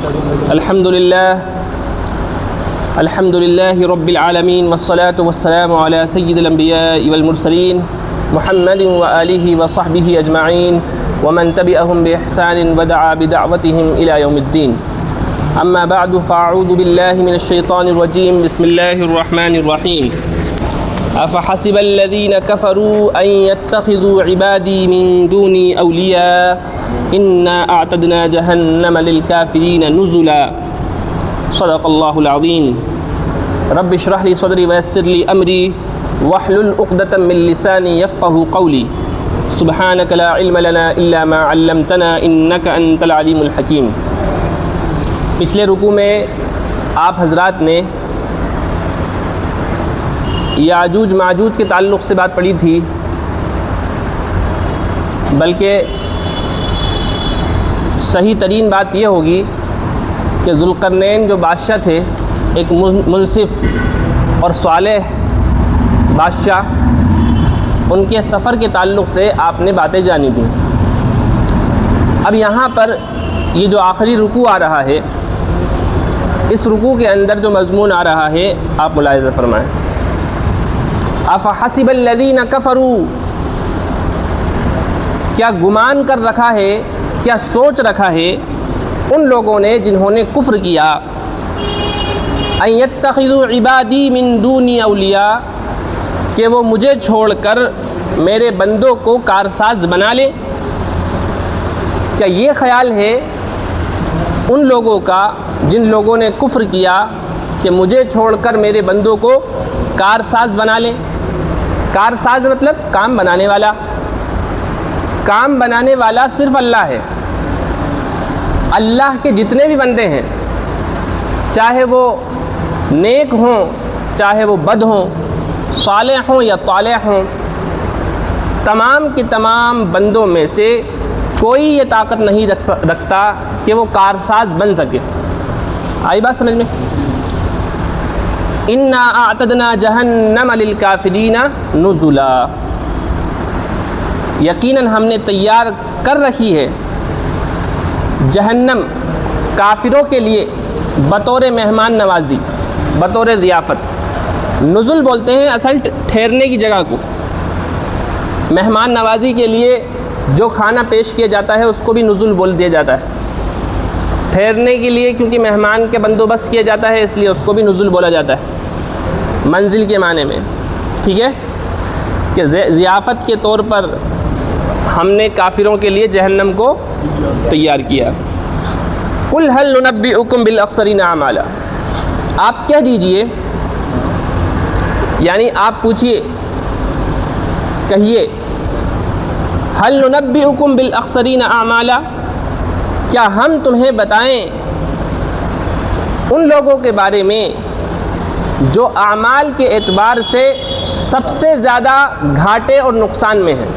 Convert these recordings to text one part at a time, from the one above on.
الحمد لله رب العالمين والصلاة والسلام على سيد الأنبياء والمرسلين محمد وآله وصحبه أجمعين ومن تبعهم بإحسان ودعا بدعوتهم إلى يوم الدين. أما بعد فأعوذ بالله من الشيطان الرجيم. بسم الله الرحمن الرحيم. أفحسب الذين كفروا أن يتخذوا عبادي من دوني أولياء إنا أعتدنا جهنم للكافرين نزلا. صدق الله العظيم. رب اشرح لي صدري ويسر لي أمري واحلل عقدة من لساني يفقهوا قولي. سبحانك لا علم لنا إلا ما علمتنا إنك أنت العليم الحكيم. پچھلے رکوع میں آپ حضرات نے یاجوج ماجوج کے تعلق سے بات پڑھی تھی، بلکہ صحیح ترین بات یہ ہوگی کہ ذوالقرنین جو بادشاہ تھے، ایک منصف اور صالح بادشاہ، ان کے سفر کے تعلق سے آپ نے باتیں جانی تھیں. اب یہاں پر یہ جو آخری رکوع آ رہا ہے، اس رکوع کے اندر جو مضمون آ رہا ہے آپ ملاحظہ فرمائیں. افحسب الذین کفروا، کیا گمان کر رکھا ہے، کیا سوچ رکھا ہے ان لوگوں نے جنہوں نے کفر کیا، ان یتخذوا عبادی من دونی اولیاء، کہ وہ مجھے چھوڑ کر میرے بندوں کو کارساز بنا لے. کیا یہ خیال ہے ان لوگوں کا جن لوگوں نے کفر کیا کہ مجھے چھوڑ کر میرے بندوں کو کارساز بنا لیں؟ کارساز مطلب کام بنانے والا. کام بنانے والا صرف اللہ ہے. اللہ کے جتنے بھی بندے ہیں، چاہے وہ نیک ہوں چاہے وہ بد ہوں، صالح ہوں یا طالح ہوں، تمام کے تمام بندوں میں سے کوئی یہ طاقت نہیں رکھتا کہ وہ کارساز بن سکے. آئی بات سمجھ میں؟ انا اعتدنا جہنم للکافرین نزلا، یقیناً ہم نے تیار کر رکھی ہے جہنم کافروں کے لیے بطور مہمان نوازی، بطور ضیافت. نزل بولتے ہیں اصل ٹھہرنے کی جگہ کو. مہمان نوازی کے لیے جو کھانا پیش کیا جاتا ہے اس کو بھی نزل بول دیا جاتا ہے. ٹھہرنے کے لیے کیونکہ مہمان کے بندوبست کیا جاتا ہے اس لیے اس کو بھی نزل بولا جاتا ہے، منزل کے معنی میں. ٹھیک ہے، کہ ضیافت کے طور پر ہم نے کافروں کے لیے جہنم کو تیار کیا. قل هل ننبئکم بالاخسرین اعمالا، آپ کہہ دیجئے، یعنی آپ پوچھئے، کہیے، هل ننبئکم بالاخسرین اعمالا، کیا ہم تمہیں بتائیں ان لوگوں کے بارے میں جو اعمال کے اعتبار سے سب سے زیادہ گھاٹے اور نقصان میں ہیں؟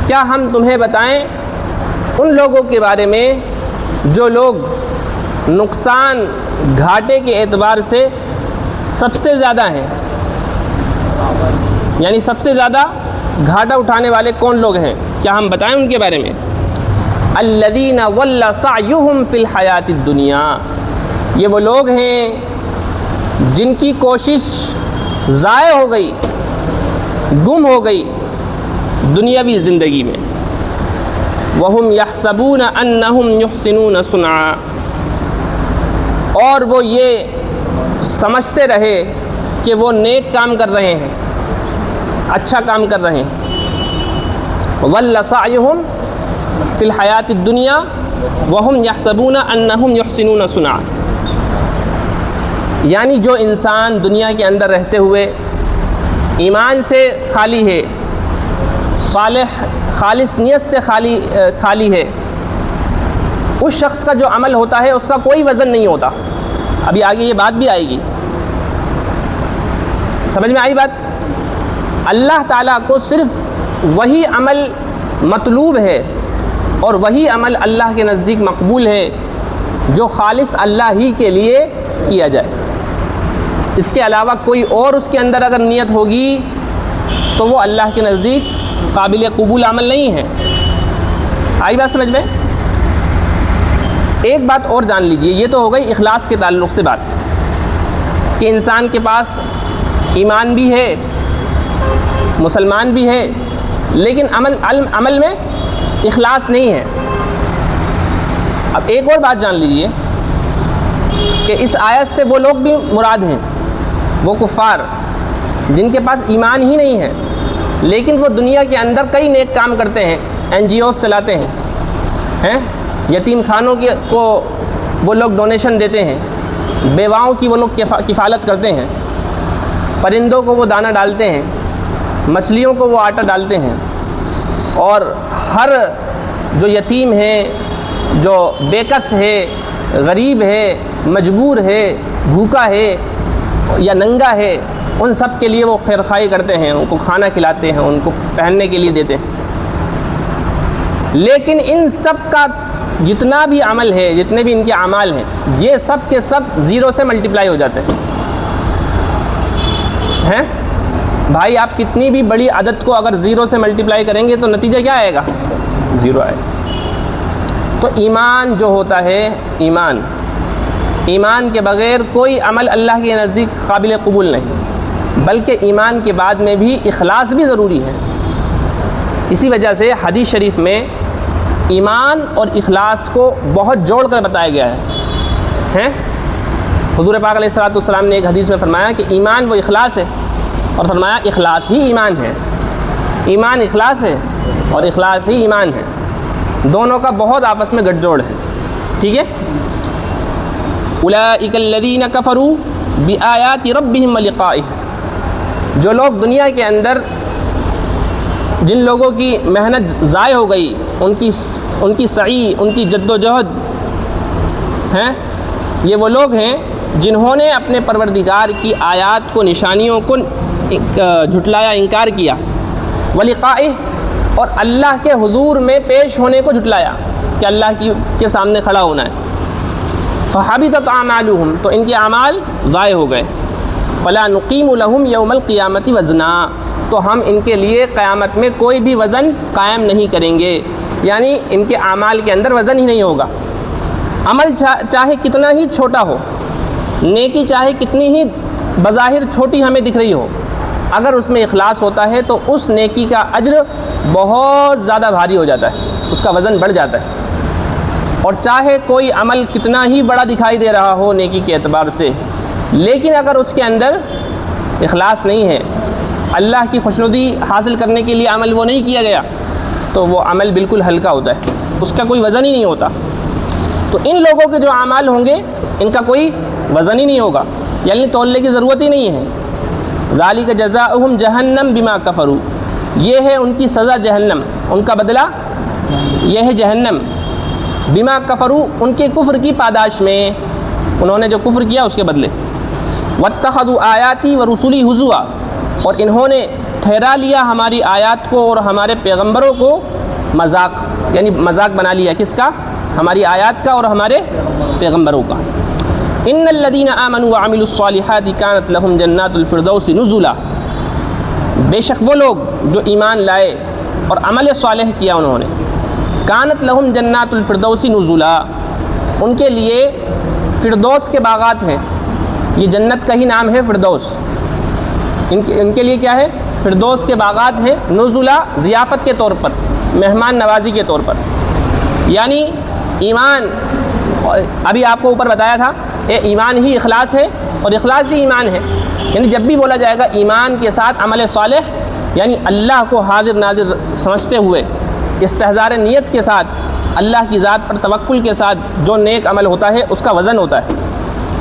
کیا ہم تمہیں بتائیں ان لوگوں کے بارے میں جو لوگ نقصان گھاٹے کے اعتبار سے سب سے زیادہ ہیں، یعنی سب سے زیادہ گھاٹا اٹھانے والے کون لوگ ہیں؟ کیا ہم بتائیں ان کے بارے میں؟ الذین ضل سعیہم فی الحیات الدنیا، یہ وہ لوگ ہیں جن کی کوشش ضائع ہو گئی، گم ہو گئی دنیاوی زندگی میں. وہم یحسبون انہم یحسنون صنعا، اور وہ یہ سمجھتے رہے کہ وہ نیک کام کر رہے ہیں، اچھا کام کر رہے ہیں. ضل سعیہم فی الحیات الدنیا وہم یحسبون انہم یحسنون صنعا، یعنی جو انسان دنیا کے اندر رہتے ہوئے ایمان سے خالی ہے، صالح خالص نیت سے خالی ہے، اس شخص کا جو عمل ہوتا ہے اس کا کوئی وزن نہیں ہوتا. ابھی آگے یہ بات بھی آئے گی، سمجھ میں آئی بات؟ اللہ تعالیٰ کو صرف وہی عمل مطلوب ہے اور وہی عمل اللہ کے نزدیک مقبول ہے جو خالص اللہ ہی کے لیے کیا جائے. اس کے علاوہ کوئی اور اس کے اندر اگر نیت ہوگی تو وہ اللہ کے نزدیک قابل قبول عمل نہیں ہے. آئی بات سمجھ میں؟ ایک بات اور جان لیجئے، یہ تو ہو گئی اخلاص کے تعلق سے بات کہ انسان کے پاس ایمان بھی ہے، مسلمان بھی ہے، لیکن عمل میں اخلاص نہیں ہے۔ اب ایک اور بات جان لیجئے کہ اس آیت سے وہ لوگ بھی مراد ہیں، وہ کفار جن کے پاس ایمان ہی نہیں ہے لیکن وہ دنیا کے اندر کئی نیک کام کرتے ہیں، NGOs چلاتے ہیں، یتیم خانوں کو وہ لوگ ڈونیشن دیتے ہیں، بیواؤں کی وہ لوگ کفالت کرتے ہیں، پرندوں کو وہ دانہ ڈالتے ہیں، مچھلیوں کو وہ آٹا ڈالتے ہیں، اور ہر جو یتیم ہے، جو بےکس ہے، غریب ہے، مجبور ہے، بھوکا ہے یا ننگا ہے، ان سب کے لیے وہ خیرخواہی کرتے ہیں، ان کو کھانا کھلاتے ہیں، ان کو پہننے کے لیے دیتے ہیں۔ لیکن ان سب کا جتنا بھی عمل ہے، جتنے بھی ان کے اعمال ہیں، یہ سب کے سب زیرو سے ملٹیپلائی ہو جاتے ہیں۔ بھائی آپ کتنی بھی بڑی عدد کو اگر زیرو سے ملٹیپلائی کریں گے تو نتیجہ کیا آئے گا؟ زیرو آئے گا۔ تو ایمان جو ہوتا ہے، ایمان کے بغیر کوئی عمل اللہ کے نزدیک قابل قبول نہیں، بلکہ ایمان کے بعد میں بھی اخلاص بھی ضروری ہے۔ اسی وجہ سے حدیث شریف میں ایمان اور اخلاص کو بہت جوڑ کر بتایا گیا ہے۔ حضور پاک علیہ الصلوۃ والسلام نے ایک حدیث میں فرمایا کہ ایمان وہ اخلاص ہے، اور فرمایا اخلاص ہی ایمان ہے۔ ایمان اخلاص ہے اور اخلاص ہی ایمان ہے، دونوں کا بہت آپس میں گٹھ جوڑ ہے، ٹھیک ہے۔ اولئک الذین کفروا بآیات ربہم ولقائہ، جو لوگ دنیا کے اندر جن لوگوں کی محنت ضائع ہو گئی، ان کی سعی، ان کی جد و جہد ہیں، یہ وہ لوگ ہیں جنہوں نے اپنے پروردگار کی آیات کو، نشانیوں کو جھٹلایا، انکار کیا، ولقائہ، اور اللہ کے حضور میں پیش ہونے کو جھٹلایا کہ اللہ کے سامنے کھڑا ہونا ہے۔ فحبطت اعمالهم، تو ان کے اعمال ضائع ہو گئے۔ فلا نقیم لهم یوم القیامت وزنا، تو ہم ان کے لیے قیامت میں کوئی بھی وزن قائم نہیں کریں گے، یعنی ان کے اعمال کے اندر وزن ہی نہیں ہوگا۔ عمل چاہے کتنا ہی چھوٹا ہو، نیکی چاہے کتنی ہی بظاہر چھوٹی ہمیں دکھ رہی ہو، اگر اس میں اخلاص ہوتا ہے تو اس نیکی کا اجر بہت زیادہ بھاری ہو جاتا ہے، اس کا وزن بڑھ جاتا ہے۔ اور چاہے کوئی عمل کتنا ہی بڑا دکھائی دے رہا ہو نیکی کے اعتبار سے، لیکن اگر اس کے اندر اخلاص نہیں ہے، اللہ کی خوشنودی حاصل کرنے کے لیے عمل وہ نہیں کیا گیا، تو وہ عمل بالکل ہلکا ہوتا ہے، اس کا کوئی وزن ہی نہیں ہوتا۔ تو ان لوگوں کے جو اعمال ہوں گے ان کا کوئی وزن ہی نہیں ہوگا، یعنی تولنے کی ضرورت ہی نہیں ہے۔ ذالک جزاؤہم جہنم بما کفروا، یہ ہے ان کی سزا جہنم، ان کا بدلہ یہ ہے جہنم۔ بما کفروا، ان کے کفر کی پاداش میں، انہوں نے جو کفر کیا اس کے بدلے۔ واتخذوا آیاتی ورسلی ہزوا، اور انہوں نے ٹھہرا لیا ہماری آیات کو اور ہمارے پیغمبروں کو مذاق، یعنی مذاق بنا لیا، کس کا؟ ہماری آیات کا اور ہمارے پیغمبروں کا۔ ان الذین آمنوا وعملوا الصالحات کانت لهم جنات الفردوس نزلا، بے شک وہ لوگ جو ایمان لائے اور عمل صالح کیا انہوں نے، کانت لهم جنات الفردوس نزلا، ان کے لیے فردوس کے باغات ہیں، یہ جنت کا ہی نام ہے فردوس، ان کے لیے کیا ہے؟ فردوس کے باغات ہیں، نزلا ضیافت کے طور پر، مہمان نوازی کے طور پر، یعنی ایمان، ابھی آپ کو اوپر بتایا تھا ایمان ہی اخلاص ہے اور اخلاص ہی ایمان ہے، یعنی جب بھی بولا جائے گا ایمان کے ساتھ عمل صالح، یعنی اللہ کو حاضر ناظر سمجھتے ہوئے استحضار نیت کے ساتھ، اللہ کی ذات پر توکل کے ساتھ جو نیک عمل ہوتا ہے اس کا وزن ہوتا ہے۔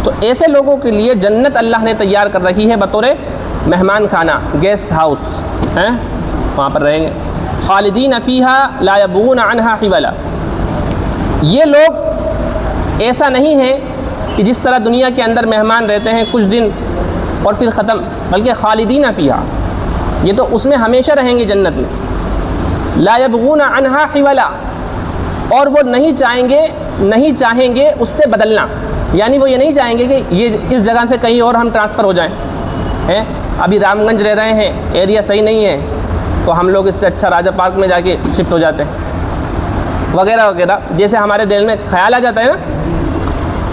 تو ایسے لوگوں کے لیے جنت اللہ نے تیار کر رکھی ہے بطور مہمان خانہ، گیسٹ ہاؤس ہیں، وہاں پر رہیں گے، خالدین فیہا لا یبغون عنہا حولا۔ یہ لوگ ایسا نہیں ہے کہ جس طرح دنیا کے اندر مہمان رہتے ہیں کچھ دن اور پھر ختم، بلکہ خالدین فیہا، یہ تو اس میں ہمیشہ رہیں گے جنت میں، لا یبغون عنہا حولا، اور وہ نہیں چاہیں گے اس سے بدلنا، یعنی وہ یہ نہیں چاہیں گے کہ یہ اس جگہ سے کہیں اور ہم ٹرانسفر ہو جائیں، ہیں ابھی رام گنج رہ رہے ہیں، ایریا صحیح نہیں ہے، تو ہم لوگ اس سے اچھا راجہ پارک میں جا کے شفٹ ہو جاتے ہیں، وغیرہ وغیرہ جیسے ہمارے دل میں خیال آ جاتا ہے نا،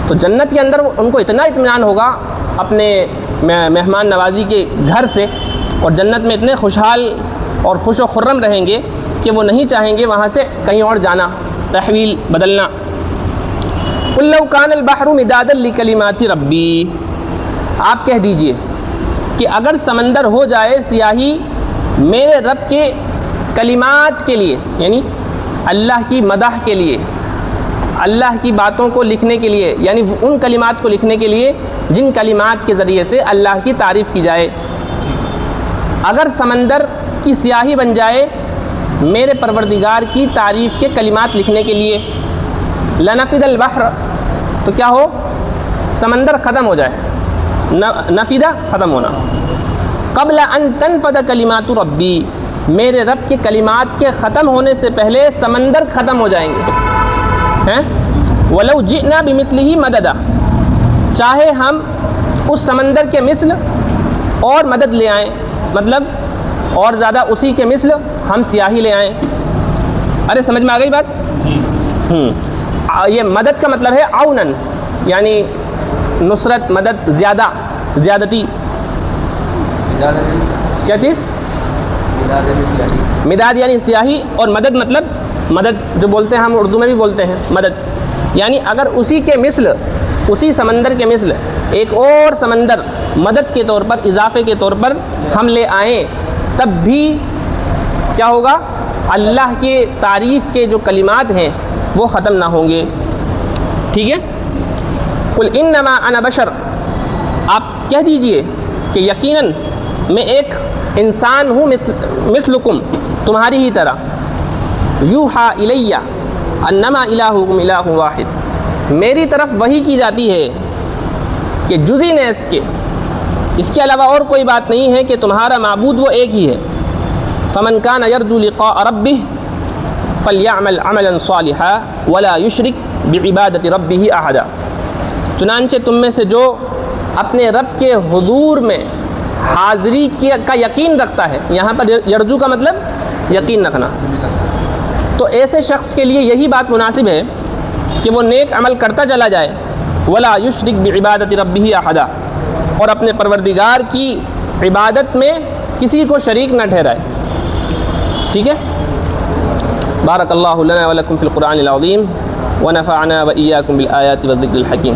تو جنت کے اندر ان کو اتنا اطمینان ہوگا اپنے مہمان نوازی کے گھر سے، اور جنت میں اتنے خوشحال اور خوش و خرم رہیں گے کہ وہ نہیں چاہیں گے وہاں سے کہیں اور جانا، تحویل بدلنا۔ قُل لَوْ كَانَ الْبَحْرُ مِدَادًا لِكَلِمَاتِ رَبِّي، آپ کہہ دیجئے کہ اگر سمندر ہو جائے سیاہی میرے رب کے کلمات کے لیے، یعنی اللہ کی مدح کے لیے، اللہ کی باتوں کو لکھنے کے لیے، یعنی ان کلمات کو لکھنے کے لیے جن کلمات کے ذریعے سے اللہ کی تعریف کی جائے، اگر سمندر کی سیاہی بن جائے میرے پروردگار کی تعریف کے کلمات لکھنے کے لیے، لنفد البحر، تو کیا ہو، سمندر ختم ہو جائے، نفدہ ختم ہونا، قبل ان تنفد کلمات ربی، میرے رب کے کلمات کے ختم ہونے سے پہلے سمندر ختم ہو جائیں گے ہیں۔ ولو جئنا بمثلہ مددا، چاہے ہم اس سمندر کے مثل اور مدد لے آئیں، مطلب اور زیادہ اسی کے مثل ہم سیاہی لے آئیں۔ ارے سمجھ میں آ گئی بات؟ یہ مدد کا مطلب ہے عونن، یعنی نصرت، مدد، زیادہ، زیادتی۔ کیا چیز؟ مداد یعنی سیاہی، اور مدد مطلب مدد جو بولتے ہیں ہم اردو میں بھی بولتے ہیں مدد، یعنی اگر اسی کے مثل، اسی سمندر کے مثل ایک اور سمندر مدد کے طور پر، اضافے کے طور پر ہم لے آئیں، تب بھی کیا ہوگا، اللہ کے تعریف کے جو کلمات ہیں وہ ختم نہ ہوں گے۔ ٹھیک ہے؟ قل انما انا بشر، آپ کہہ دیجئے کہ یقیناً میں ایک انسان ہوں، مثلکم، تمہاری ہی طرح، یوحا الیہ انما الہکم الہ واحد، میری طرف وحی کی جاتی ہے کہ جزی نیز کے، اس کے علاوہ اور کوئی بات نہیں ہے کہ تمہارا معبود وہ ایک ہی ہے۔ فمن کان یرجو لقاء ربہ فلیعمل عملا صالحا ولا یشرک بعبادۃ ربہ احدا، چنانچہ تم میں سے جو اپنے رب کے حضور میں حاضری کا یقین رکھتا ہے، یہاں پر یرجو کا مطلب یقین رکھنا، تو ایسے شخص کے لیے یہی بات مناسب ہے کہ وہ نیک عمل کرتا چلا جائے، ولا یشرک بعبادۃ ربہ احدا، اور اپنے پروردگار کی عبادت میں کسی کو شریک نہ ٹھہرائے۔ ٹھیک ہے؟ بارک اللہ لنا ولکم فی القرآن العظیم ونفعنا وإیاکم بالآیات والذکر الحکیم۔